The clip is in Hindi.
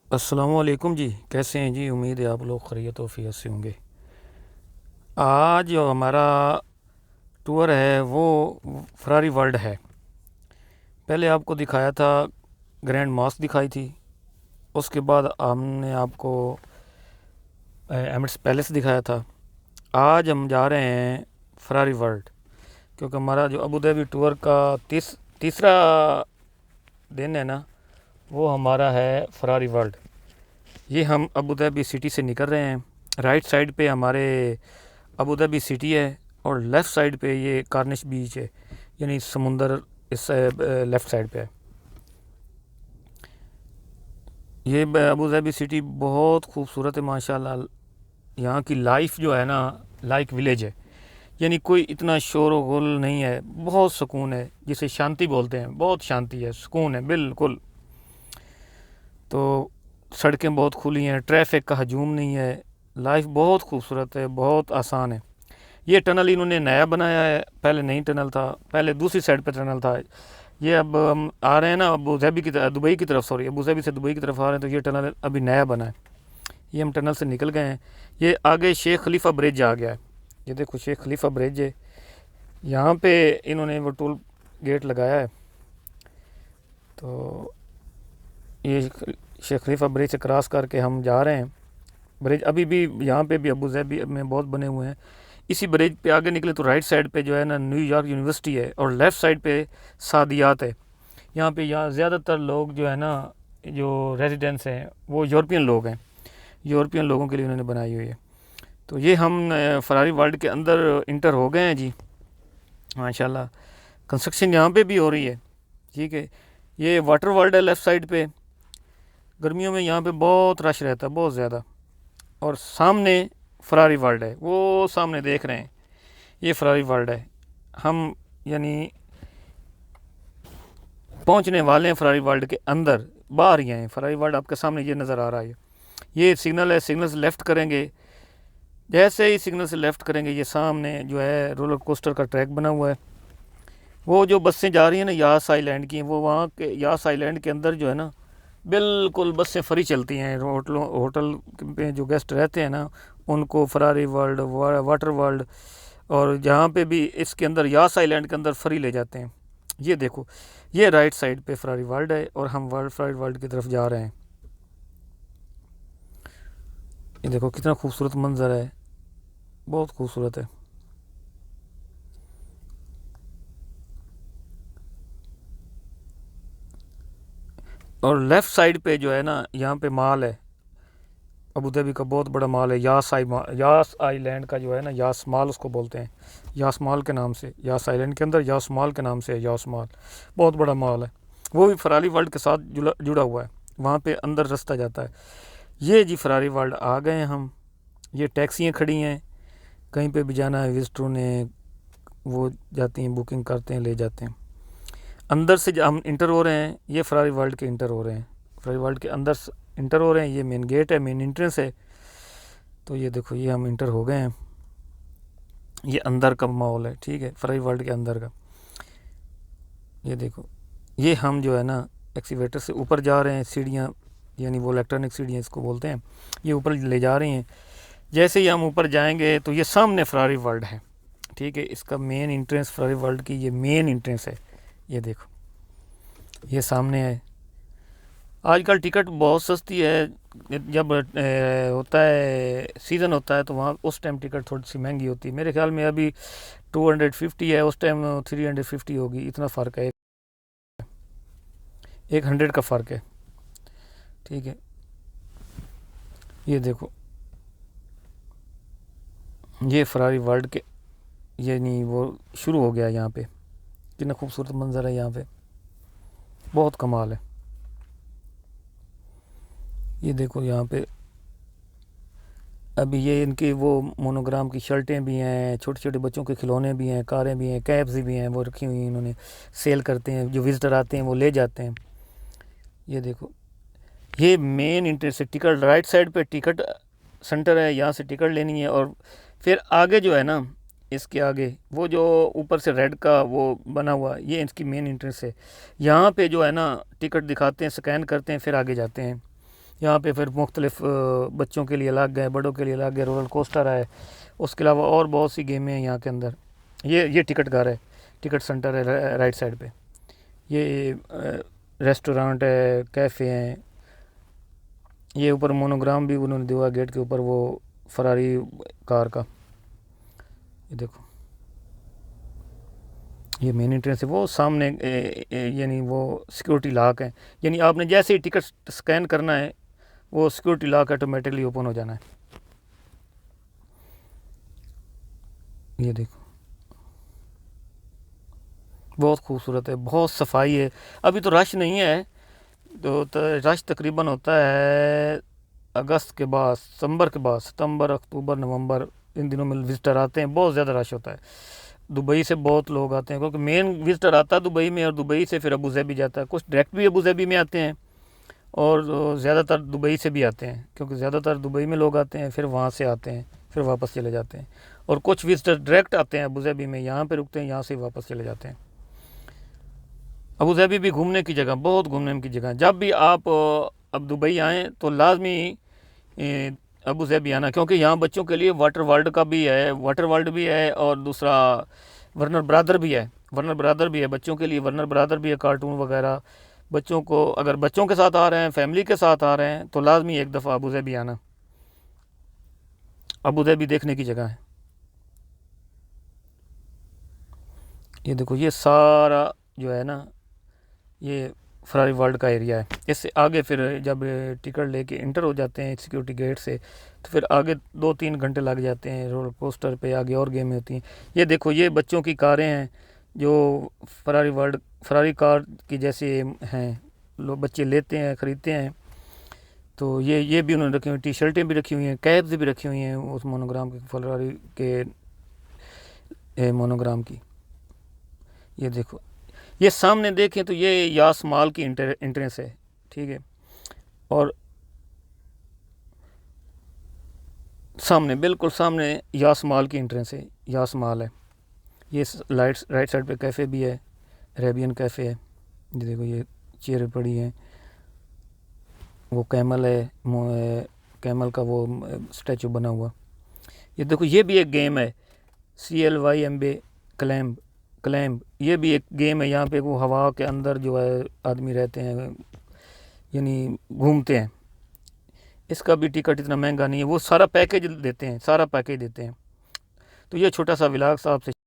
अस्सलामुअलैकुम जी। कैसे हैं जी? उम्मीद है आप लोग खैरियत वफ़ियत से होंगे। आज जो हमारा टूर है वो फरारी वर्ल्ड है। पहले आपको दिखाया था, ग्रैंड मॉस्क दिखाई थी। उसके बाद हमने आपको एमिरेट्स पैलेस दिखाया था। आज हम जा रहे हैं फरारी वर्ल्ड, क्योंकि हमारा जो अबू धाबी टूर का तीसरा दिन है ना, वो हमारा है फरारी वर्ल्ड। ये हम अबू धाबी सिटी से निकल रहे हैं। राइट साइड पे हमारे अबू धाबी सिटी है और लेफ़्ट साइड पे ये कार्निश बीच है, यानी समुंदर इस लेफ़्ट साइड पे है। ये अबू धाबी सिटी बहुत खूबसूरत है माशाल्लाह। यहाँ की लाइफ जो है ना, लाइक विलेज है, यानी कोई इतना शोर व गुल नहीं है, बहुत सुकून है, जिसे शांति बोलते हैं। बहुत शांति है, सुकून है बिल्कुल। तो सड़कें बहुत खुली हैं, ट्रैफिक का हजूम नहीं है। लाइफ बहुत खूबसूरत है, बहुत आसान है। ये टनल इन्होंने नया बनाया है, पहले नहीं टनल था, पहले दूसरी साइड पे टनल था। ये अब हम आ रहे हैं ना अबू धाबी की तरफ, दुबई की तरफ, सॉरी, अबू धाबी से दुबई की तरफ आ रहे हैं, तो ये टनल अभी नया बना है। ये हम टनल से निकल गए हैं। ये आगे शेख खलीफा ब्रिज आ गया है। ये देखो शेख खलीफा ब्रिज है। यहाँ पे इन्होंने वो टोल गेट लगाया है। तो ये शेख खलीफा ब्रिज से क्रॉस करके हम जा रहे हैं। ब्रिज अभी भी यहाँ पे भी अबू धाबी में बहुत बने हुए हैं। इसी ब्रिज पे आगे निकले तो राइट साइड पे जो है ना न्यूयॉर्क यूनिवर्सिटी है, और लेफ़्ट साइड पे सादियात है। यहाँ ज़्यादातर लोग जो है ना, जो रेजिडेंट्स हैं वो यूरोपियन लोग हैं। यूरोपियन लोगों के लिए उन्होंने बनाई हुई है। तो ये हम फरारी वर्ल्ड के अंदर इंटर हो गए हैं जी, माशाल्लाह। कंस्ट्रक्शन यहाँ पे भी हो रही है, ठीक है। ये वाटर वर्ल्ड है लेफ़्ट साइड पे। गर्मियों में यहाँ पे बहुत रश रहता है, बहुत ज़्यादा। और सामने फरारी वर्ल्ड है, वो सामने देख रहे हैं, ये फरारी वर्ल्ड है। हम यानी पहुंचने वाले हैं फरारी वर्ल्ड के अंदर, बाहर ही हैं। फरारी वर्ल्ड आपके सामने ये नज़र आ रहा है। ये सिग्नल है, सिग्नल से लेफ़्ट करेंगे। जैसे ही सिग्नल से लेफ़्ट करेंगे, ये सामने जो है रोलर कोस्टर का ट्रैक बना हुआ है। वो जो बसें जा रही हैं ना यास आइलैंड की, वो वहाँ के यास आइलैंड के अंदर जो है ना, बिल्कुल बसें फ्री चलती हैं। होटल पे जो गेस्ट रहते हैं ना, उनको फरारी वर्ल्ड, वाटर वर्ल्ड, और जहाँ पे भी इसके अंदर यास आइलैंड के अंदर फ्री ले जाते हैं। ये देखो, ये राइट साइड पे फरारी वर्ल्ड है और हम फरारी वर्ल्ड की तरफ जा रहे हैं। ये देखो कितना खूबसूरत मंजर है, बहुत खूबसूरत है। और लेफ़्ट साइड पे जो है ना, यहाँ पे माल है। अबू धाबी का बहुत बड़ा माल है। यास आइलैंड का जो है ना, यास माल उसको बोलते हैं। यास माल के नाम से, यास आइलैंड के अंदर यास माल के नाम से है, यास माल। बहुत बड़ा माल है। वो भी फरारी वर्ल्ड के साथ जुड़ा हुआ है। वहाँ पे अंदर रास्ता जाता है। ये जी फरारी वर्ल्ड आ गए हैं हम। ये टैक्सियाँ खड़ी हैं, कहीं पे भी जाना है विजिटरों ने, वो जाती हैं, बुकिंग करते हैं, ले जाते हैं। अंदर से हम इंटर हो रहे हैं, ये फरारी वर्ल्ड के इंटर हो रहे हैं। फरारी वर्ल्ड के अंदर इंटर हो रहे हैं। ये मेन गेट है, मेन इंट्रेंस है। तो ये देखो, ये हम इंटर हो गए हैं। ये अंदर का माहौल है, ठीक है, फरारी वर्ल्ड के अंदर का। ये देखो, ये हम जो है ना एक्सीवेटर से ऊपर जा रहे हैं। सीढ़ियाँ, यानी वो इलेक्ट्रॉनिक सीढ़ियाँ इसको बोलते हैं, ये ऊपर ले जा रही हैं। जैसे ही हम ऊपर जाएंगे तो ये सामने फरारी वर्ल्ड है, ठीक है। इसका मेन इंट्रेंस, फरारी वर्ल्ड की ये मेन इंट्रेंस है। ये देखो, ये सामने है। आजकल टिकट बहुत सस्ती है। जब होता है, सीज़न होता है, तो वहाँ उस टाइम टिकट थोड़ी सी महंगी होती है। मेरे ख्याल में अभी 250 है, उस टाइम 350 होगी। इतना फ़र्क है, एक 100 का फ़र्क है, ठीक है। ये देखो, ये फरारी वर्ल्ड के, ये नहीं, वो शुरू हो गया यहाँ पे। कितना खूबसूरत मंजर है यहाँ पे, बहुत कमाल है। ये देखो यहाँ पे अभी ये इनकी वो मोनोग्राम की शर्टें भी हैं, छोटे छोटे बच्चों के खिलौने भी हैं, कारें भी हैं, कैब्स भी हैं, वो रखी हुई हैं इन्होंने। सेल करते हैं, जो विज़िटर आते हैं वो ले जाते हैं। ये देखो, ये मेन इंट्रेंस है। टिकट राइट साइड पे टिकट सेंटर है, यहाँ से टिकट लेनी है। और फिर आगे जो है ना, इसके आगे वो जो ऊपर से रेड का वो बना हुआ, ये इसकी मेन इंट्रेंस है। यहाँ पे जो है ना टिकट दिखाते हैं, स्कैन करते हैं, फिर आगे जाते हैं। यहाँ पे फिर मुख्तलिफ बच्चों के लिए अलग है, बड़ों के लिए अलग है, रोलर कोस्टर है। उसके अलावा और बहुत सी गेमें हैं यहाँ के अंदर। ये टिकट घर है, टिकट सेंटर है राइट साइड पे। ये रेस्टोरेंट है, कैफ़े हैं। ये ऊपर मोनोग्राम भी उन्होंने दिया हुआ गेट के ऊपर, वो फरारी कार का। ये देखो, ये मेन एंट्रेंस है। वो सामने यानी वो सिक्योरिटी लॉक है, यानी आपने जैसे ही टिकट स्कैन करना है वो सिक्योरिटी लॉक ऑटोमेटिकली ओपन हो जाना है। ये देखो, बहुत खूबसूरत है, बहुत सफाई है। अभी तो रश नहीं है, तो रश तकरीबन होता है अगस्त के बाद, सितंबर के बाद, सितंबर अक्टूबर नवंबर, इन दिनों में विजिटर आते हैं, बहुत ज़्यादा रश होता है। दुबई से बहुत लोग आते हैं, क्योंकि मेन विजिटर आता है दुबई में, और दुबई से फिर अबू धाबी जाता है। कुछ डायरेक्ट भी अबू धाबी में आते हैं, और ज़्यादातर दुबई से भी आते हैं, क्योंकि ज़्यादातर दुबई में लोग आते हैं, फिर वहाँ से आते हैं, फिर वापस चले जाते हैं। और कुछ विजिटर डायरेक्ट आते हैं अबू धाबी में, यहाँ पे रुकते हैं, यहाँ से वापस चले जाते हैं। अबू धाबी भी घूमने की जगह, बहुत घूमने की जगह। जब भी आप अब दुबई आएँ तो लाजमी अबू धाबी आना, क्योंकि यहाँ बच्चों के लिए वाटर वर्ल्ड का भी है, वाटर वर्ल्ड भी है, और दूसरा वर्नर ब्रादर भी है। वर्नर ब्रादर भी है बच्चों के लिए, वर्नर ब्रादर भी है, कार्टून वगैरह। बच्चों को, अगर बच्चों के साथ आ रहे हैं, फैमिली के साथ आ रहे हैं, तो लाजमी एक दफ़ा अबू धाबी आना। अबू धाबी देखने की जगह है। ये देखो, ये सारा जो है ना, ये फरारी वर्ल्ड का एरिया है। इससे आगे फिर जब टिकट लेके इंटर हो जाते हैं सिक्योरिटी गेट से, तो फिर आगे 2-3 घंटे लग जाते हैं। रोलर कोस्टर पे आगे और गेमें होती हैं। ये देखो, ये बच्चों की कारें हैं, जो फरारी कार की जैसे हैं। लोग, बच्चे लेते हैं, ख़रीदते हैं। तो ये भी उन्होंने रखी हुई, टी शर्टें भी रखी हुई हैं, कैप्स भी रखी हुई हैं उस मोनोग्राम के, फरारी के मोनोग्राम की। ये देखो, ये सामने देखें तो ये यास माल की एंट्रेंस है, ठीक है। और सामने, बिल्कुल सामने यास माल की एंट्रेंस है, यास माल है। ये राइट साइड पे कैफ़े भी है, अरेबियन कैफ़े है। ये देखो, ये चेयर पड़ी हैं, वो कैमल है, कैमल का वो स्टैचू बना हुआ। ये देखो, ये भी एक गेम है, CLYMB, क्लैम्ब। क्लैम्ब, ये भी एक गेम है। यहाँ पे वो हवा के अंदर जो है आदमी रहते हैं, यानी घूमते हैं। इसका भी टिकट इतना महंगा नहीं है, वो सारा पैकेज देते हैं, सारा पैकेज देते हैं। तो ये छोटा सा व्लॉग साहब से